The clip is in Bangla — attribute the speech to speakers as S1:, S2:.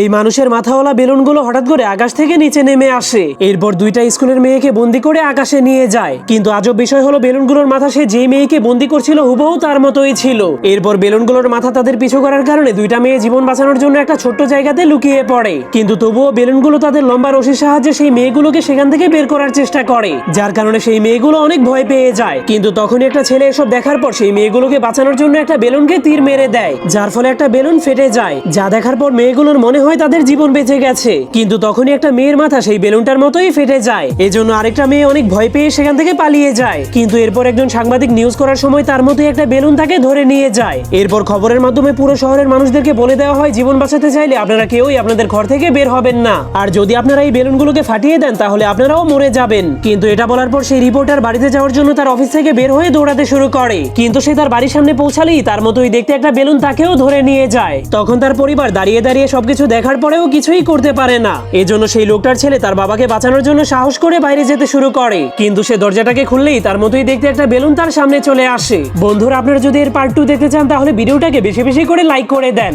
S1: এই মানুষের মাথাওয়ালা বেলুনগুলো হঠাৎ করে আকাশ থেকে নিচে নেমে আসে। এরপর দুইটা স্কুলের মেয়েকে বন্দি করে আকাশে নিয়ে যায়। কিন্তু আজব বিষয় হলো বেলুনগুলোর মাথা সে যে মেয়েকে বন্দি করছিল হুবহু তার মতোই ছিল। এরপর বেলুনগুলোর মাথা তাদের পিছু করার কারণে দুইটা মেয়ে জীবন বাঁচানোর জন্য একটা ছোট্ট জায়গাতে লুকিয়ে পড়ে। কিন্তু তবুও বেলুনগুলো তাদের লম্বা রশির সাহায্যে সেই মেয়েগুলোকে সেখান থেকে বের করার চেষ্টা করে, যার কারণে সেই মেয়েগুলো অনেক ভয় পেয়ে যায়। কিন্তু তখনই একটা ছেলে এসব দেখার পর সেই মেয়েগুলোকে বাঁচানোর জন্য একটা বেলুনকে তীর মেরে দেয়, যার ফলে একটা বেলুন ফেটে যায়। যা দেখার পর মেয়েগুলোর মনে হয় তাদের জীবন বেঁচে গেছে। কিন্তু তখনই একটা মেয়ের মাথা সেই বেলুনটার মতোই ফেটে যায়। এজন্য আরেকটা মেয়ে অনেক ভয় পেয়ে সেখান থেকে পালিয়ে যায়। কিন্তু এরপর একজন সাংবাদিক নিউজ করার সময় তার মতোই একটা বেলুন তাকে ধরে নিয়ে যায়। এরপর খবরের মাধ্যমে পুরো শহরের মানুষদেরকে বলে দেওয়া হয় জীবন বাঁচাতে চাইলে আপনারা কেউই আপনাদের ঘর থেকে বের হবেন না, আর যদি আপনারা এই বেলুনগুলোকে ফাটিয়ে দেন তাহলে আপনারাও মরে যাবেন। কিন্তু এটা বলার পর সেই রিপোর্টার বাড়িতে যাওয়ার জন্য তার অফিস থেকে বের হয়ে দৌড়াতে শুরু করে। কিন্তু সে তার বাড়ির সামনে পৌঁছালেই তার মতোই দেখতে একটা বেলুন তাকেও ধরে নিয়ে যায়। তখন তার পরিবার দাঁড়িয়ে দাঁড়িয়ে সবকিছু দেখার পরেও কিছুই করতে পারে না। এজন্য সেই লোকটার ছেলে তার বাবাকে বাঁচানোর জন্য সাহস করে বাইরে যেতে শুরু করে। কিন্তু সে দরজাটাকে খুললেই তার মতোই দেখতে একটা বেলুন তার সামনে চলে আসে। বন্ধুরা, আপনারা যদি এর পার্ট 2 দেখতে চান তাহলে ভিডিওটাকে বেশি বেশি করে লাইক করে দেন।